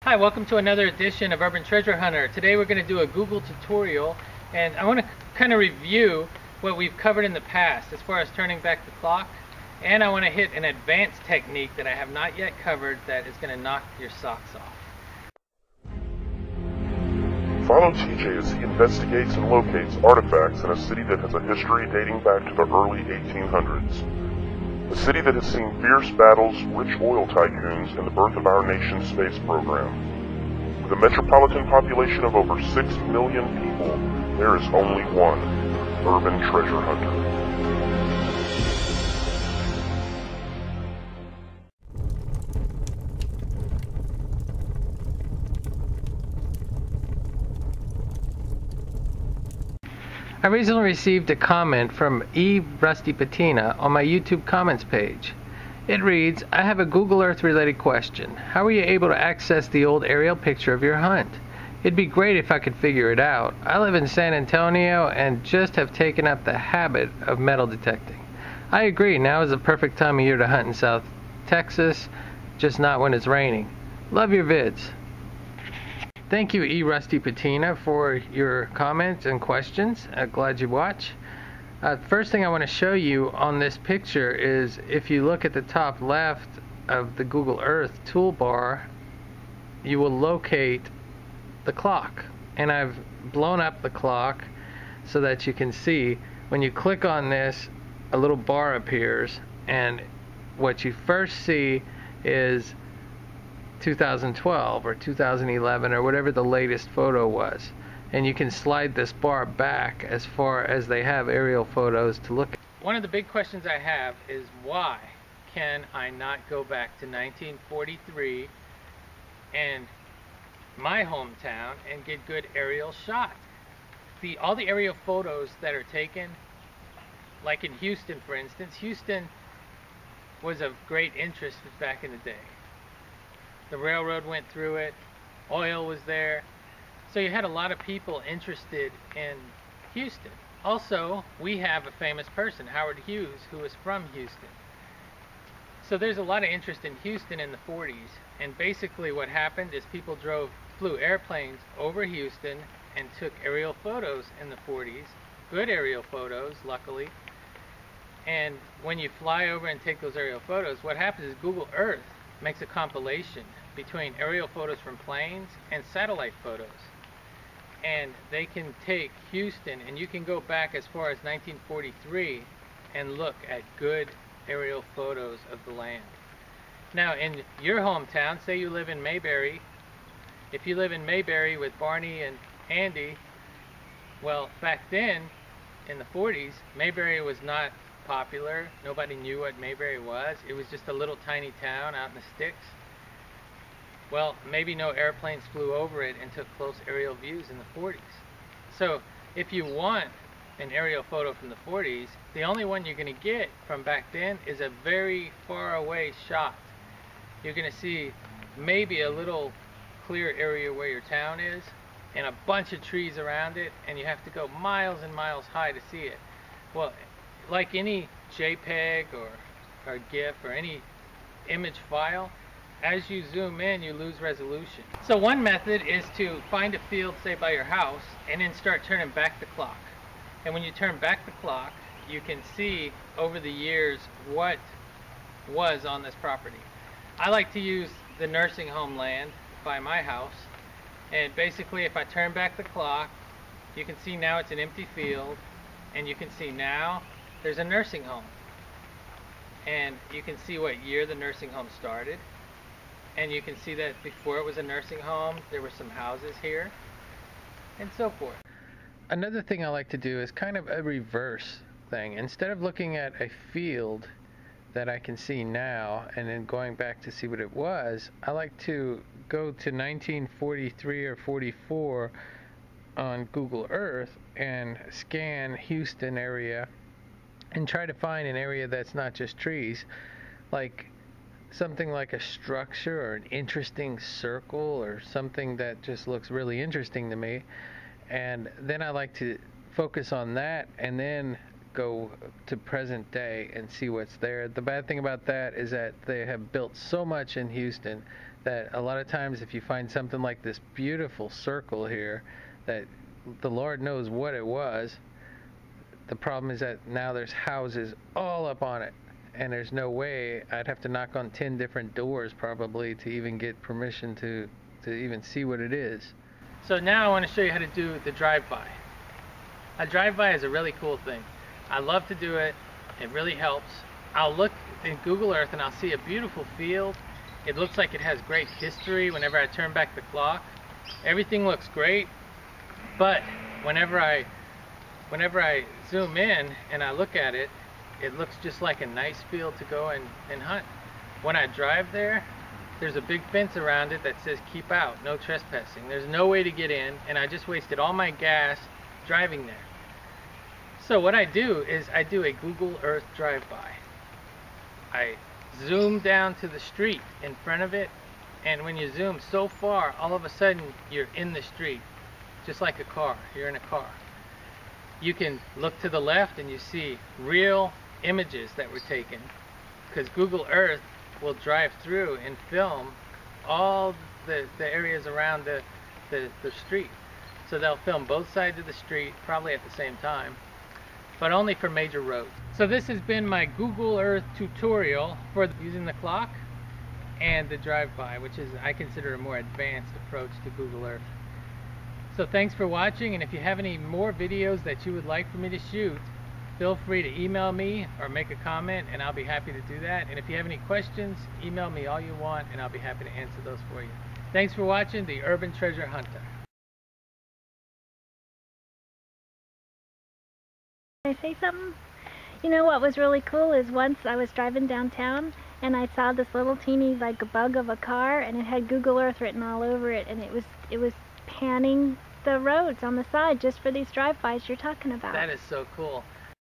Hi, welcome to another edition of Urban Treasure Hunter. Today we're going to do a Google tutorial, and I want to kind of review what we've covered in the past as far as turning back the clock, and I want to hit an advanced technique that I have not yet covered that is going to knock your socks off. Follow TJ as he investigates and locates artifacts in a city that has a history dating back to the early 1800s. A city that has seen fierce battles, rich oil tycoons, and the birth of our nation's space program. With a metropolitan population of over 6 million people, there is only one urban treasure hunter. I recently received a comment from E. Rusty Patina on my YouTube comments page. It reads, I have a Google Earth related question. How were you able to access the old aerial picture of your hunt? It'd be great if I could figure it out. I live in San Antonio and just have taken up the habit of metal detecting. I agree, now is the perfect time of year to hunt in South Texas, just not when it's raining. Love your vids. Thank you, E. Rusty Patina, for your comments and questions. Glad you watch. First thing I want to show you on this picture is if you look at the top left of the Google Earth toolbar, you will locate the clock. And I've blown up the clock so that you can see when you click on this, a little bar appears, and what you first see is 2012 or 2011 or whatever the latest photo was, and you can slide this bar back as far as they have aerial photos to look at. One of the big questions I have is why can I not go back to 1943 and my hometown and get good aerial shots? All the aerial photos that are taken, like in Houston for instance, Houston was of great interest back in the day. The railroad went through it, oil was there, so you had a lot of people interested in Houston. Also, we have a famous person, Howard Hughes, who was from Houston. So there's a lot of interest in Houston in the 40s, and basically what happened is people flew airplanes over Houston and took aerial photos in the 40s, good aerial photos, luckily. And when you fly over and take those aerial photos, what happens is Google Earth makes a compilation between aerial photos from planes and satellite photos, and they can take Houston, and you can go back as far as 1943 and look at good aerial photos of the land. Now in your hometown, say you live in Mayberry, if you live in Mayberry with Barney and Andy, well, back then in the 40s, Mayberry was not popular. Nobody knew what Mayberry was. It was just a little tiny town out in the sticks. Well, maybe no airplanes flew over it and took close aerial views in the 40s. So if you want an aerial photo from the 40s, the only one you're going to get from back then is a very far away shot. You're going to see maybe a little clear area where your town is and a bunch of trees around it, and you have to go miles and miles high to see it. Well, like any JPEG or GIF or any image file, as you zoom in, you lose resolution. So one method is to find a field, say by your house, and then start turning back the clock. And when you turn back the clock, you can see over the years what was on this property. I like to use the nursing home land by my house, and basically if I turn back the clock, you can see now it's an empty field, and you can see now there's a nursing home, and you can see what year the nursing home started, and you can see that before it was a nursing home there were some houses here and so forth. Another thing I like to do is kind of a reverse thing. Instead of looking at a field that I can see now and then going back to see what it was, I like to go to 1943 or 44 on Google Earth and scan Houston area and try to find an area that's not just trees, like something like a structure or an interesting circle or something that just looks really interesting to me, and then I like to focus on that and then go to present day and see what's there. The bad thing about that is that they have built so much in Houston that a lot of times if you find something like this beautiful circle here, that the Lord knows what it was, the problem is that now there's houses all up on it, and there's no way. I'd have to knock on 10 different doors probably to even get permission to even see what it is. So now I want to show you how to do the drive-by. A drive-by is a really cool thing. I love to do it. It really helps. I'll look in Google Earth and I'll see a beautiful field. It looks like it has great history whenever I turn back the clock. Everything looks great, but whenever I zoom in and I look at it, it looks just like a nice field to go and hunt. When I drive there, there's a big fence around it that says keep out, no trespassing. There's no way to get in, and I just wasted all my gas driving there. So what I do is I do a Google Earth drive-by. I zoom down to the street in front of it, and when you zoom so far, all of a sudden you're in the street, just like a car. You're in a car. You can look to the left and you see real images that were taken, because Google Earth will drive through and film all the areas around the street. So they'll film both sides of the street, probably at the same time, but only for major roads. So this has been my Google Earth tutorial for using the clock and the drive-by, which is, I consider, a more advanced approach to Google Earth. So thanks for watching, and if you have any more videos that you would like for me to shoot, feel free to email me or make a comment and I'll be happy to do that. And if you have any questions, email me all you want and I'll be happy to answer those for you. Thanks for watching The Urban Treasure Hunter. Can I say something? You know what was really cool is once I was driving downtown and I saw this little teeny like bug of a car, and it had Google Earth written all over it, and it was panning the roads on the side just for these drive-bys you're talking about. That is so cool.